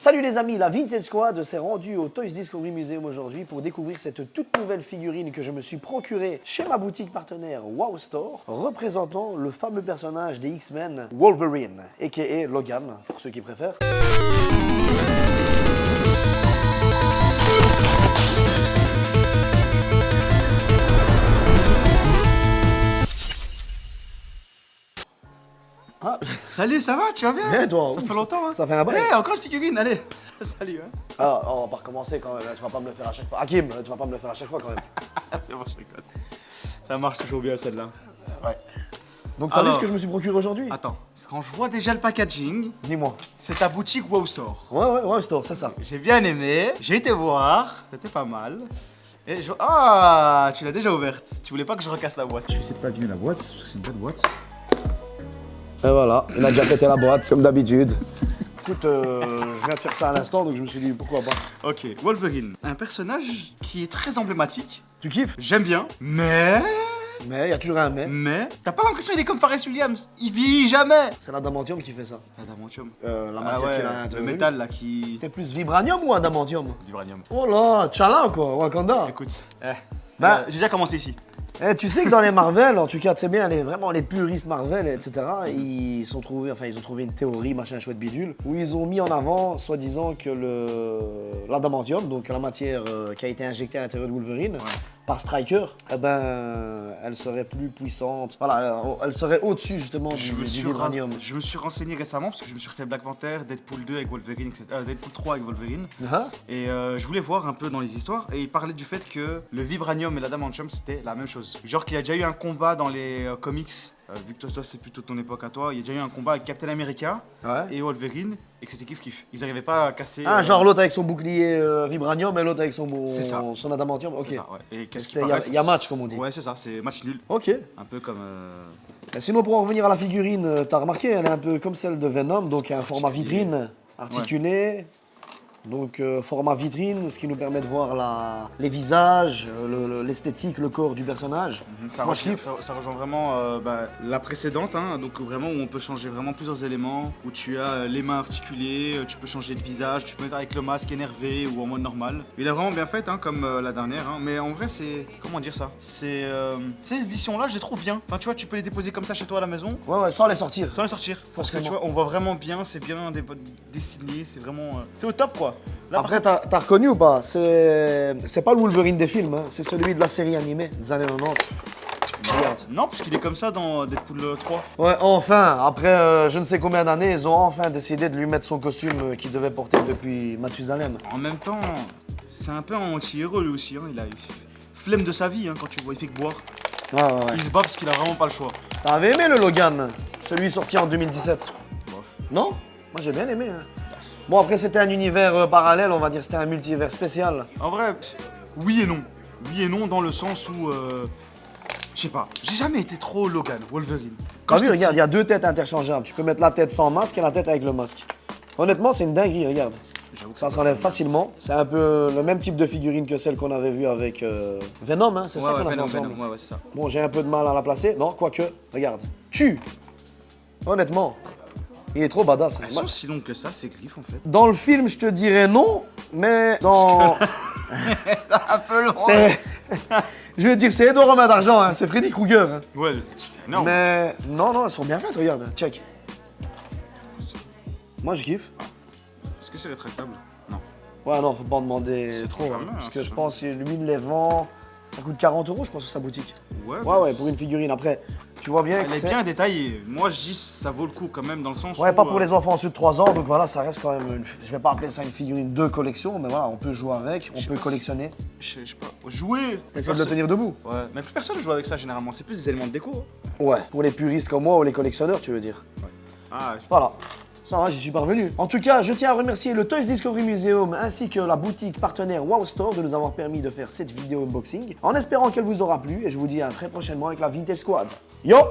Salut les amis, la Vintage Squad s'est rendue au Toys Discovery Museum aujourd'hui pour découvrir cette toute nouvelle figurine que je me suis procurée chez ma boutique partenaire WOW Store, représentant le fameux personnage des X-Men, Wolverine, a.k.a. Logan, pour ceux qui préfèrent. Ah. Salut, ça va? Tu vas bien? Eh, toi, ça fait longtemps, hein? Ça fait un bail. Eh, encore une figurine, allez! Salut, hein? Ah, on va pas recommencer quand même, tu vas pas me le faire à chaque fois. Hakim, tu vas pas me le faire à chaque fois quand même. C'est bon, je rigole. Ça marche toujours bien celle-là. Ouais. Donc t'as vu ce que je me suis procuré aujourd'hui? Attends, quand je vois déjà le packaging, Dis-moi. c'est ta boutique WOW Store. Ouais, Store, c'est ça. J'ai bien aimé, j'ai été voir, c'était pas mal. Et je... Ah, tu l'as déjà ouverte. Tu voulais pas que je recasse la boîte. Je vais essayer de pas abîmer la boîte, parce que c'est une belle boîte. Et voilà, il a déjà pété la boîte, comme d'habitude. Écoute, je viens de faire ça à l'instant, donc je me suis dit pourquoi pas. Ok, Wolverine, un personnage qui est très emblématique. Tu kiffes? J'aime bien, mais... Mais il y a toujours un mais. Mais... T'as pas l'impression qu'il est comme Pharrell Williams? Il vieillit jamais. C'est l'adamantium qui fait ça. L'adamantium. La matière qu'il a le introduit. métal là qui... T'es plus vibranium ou adamantium? Vibranium. Oh là, T'Challa quoi, Wakanda. Écoute, Bah- j'ai déjà commencé ici. Eh, tu sais que dans les Marvel, en tout cas, tu sais bien, vraiment les puristes Marvel, etc., ils ont trouvé une théorie, machin chouette bidule, où ils ont mis en avant, soi-disant, que l'adamantium, donc la matière qui a été injectée à l'intérieur de Wolverine, par Stryker, eh ben, elle serait plus puissante. Voilà, elle serait au-dessus justement du vibranium. Je me suis renseigné récemment parce que je me suis refait Black Panther, Deadpool 2 avec Wolverine, etc. Deadpool 3 avec Wolverine. Et je voulais voir un peu dans les histoires et il parlait du fait que le vibranium et l'adamantium c'était la même chose. Genre qu'il y a déjà eu un combat dans les comics, vu que toi c'est plutôt ton époque à toi, il y a déjà eu un combat avec Captain America et Wolverine et que c'était kiff-kiff. Ils arrivaient pas à casser... Ah, genre l'autre avec son bouclier vibranium et l'autre avec son adamantium, ok. C'est ça, ouais. Et il y a match comme on dit. Ouais, c'est ça, c'est match nul. Ok. Un peu comme... Sinon, pour en revenir à la figurine, t'as remarqué, elle est un peu comme celle de Venom, donc un format vitrine, articulé. Donc format vitrine, ce qui nous permet de voir les visages, l'esthétique, le corps du personnage. Moi je kiffe. Ça rejoint vraiment la précédente, hein, donc vraiment où on peut changer vraiment plusieurs éléments, où tu as les mains articulées, tu peux changer de visage, tu peux mettre avec le masque énervé ou en mode normal. Il est vraiment bien fait, hein, comme la dernière, hein, mais en vrai c'est... Comment dire ça? C'est... Ces éditions-là, je les trouve bien. Enfin tu vois, tu peux les déposer comme ça chez toi à la maison. Ouais, sans les sortir. Sans les sortir. Forcément. Parce que, tu vois, on voit vraiment bien, c'est bien dessiné, c'est vraiment... c'est au top quoi. Là, après, t'as reconnu ou pas? C'est pas le Wolverine des films, hein. C'est celui de la série animée des années 90. Regarde. Non, parce qu'il est comme ça dans Deadpool 3. Ouais, enfin, après je ne sais combien d'années, ils ont enfin décidé de lui mettre son costume qu'il devait porter depuis Mathusalem. En même temps, c'est un peu un anti-héros lui aussi, hein. Il a flemme de sa vie, hein, quand tu vois, il fait que boire. Ouais. Il se bat parce qu'il a vraiment pas le choix. T'avais aimé le Logan? Celui sorti en 2017? Bof. Non? Moi j'ai bien aimé, hein. Bon, après, c'était un univers parallèle, on va dire, c'était un multivers spécial. En vrai, oui et non. Oui et non dans le sens où, je sais pas, j'ai jamais été trop Logan, Wolverine. T'as vu, regarde, il y a deux têtes interchangeables. Tu peux mettre la tête sans masque et la tête avec le masque. Honnêtement, c'est une dinguerie, regarde. Ça s'enlève facilement. C'est un peu le même type de figurine que celle qu'on avait vue avec Venom, hein, c'est ça qu'on a fait ensemble. Venom, ouais, c'est ça. Bon, j'ai un peu de mal à la placer. Non, quoique, regarde. Tue. Honnêtement. Il est trop badass. Elles sont si longues que ça, ces griffes en fait. Dans le film, je te dirais non, mais dans... C'est un peu long. Je veux dire, c'est Edouard Romain d'Argent, hein. C'est Freddy Krueger. Hein. Ouais, c'est énorme. Mais non, elles sont bien faites, regarde, check. Moi, je kiffe. Est-ce que c'est rétractable? Non. Ouais, non, faut pas en demander C'est trop. trop Hein, charmant, parce hein, que je c'est pense que lui, il les vend... Ça coûte 40 €, je pense, sur sa boutique. Ouais, pour une figurine. Après, tu vois bien elle que est bien détaillée. Moi, je dis ça vaut le coup quand même dans le sens où... Ouais, pas pour les enfants en dessous de 3 ans, donc voilà, ça reste quand même... Je vais pas appeler ça une figurine de collection, mais voilà, on peut jouer avec, on peut collectionner. Je sais pas. Jouer... Essayer de le tenir debout. Ouais, mais plus personne ne joue avec ça généralement. C'est plus des éléments de déco. Ouais, pour les puristes comme moi ou les collectionneurs, tu veux dire. Ouais. Ah, Voilà. Ça va, j'y suis parvenu. En tout cas, je tiens à remercier le Toys Discovery Museum ainsi que la boutique partenaire WOW Store de nous avoir permis de faire cette vidéo unboxing, en espérant qu'elle vous aura plu et je vous dis à très prochainement avec la Vintage Squad. Yo!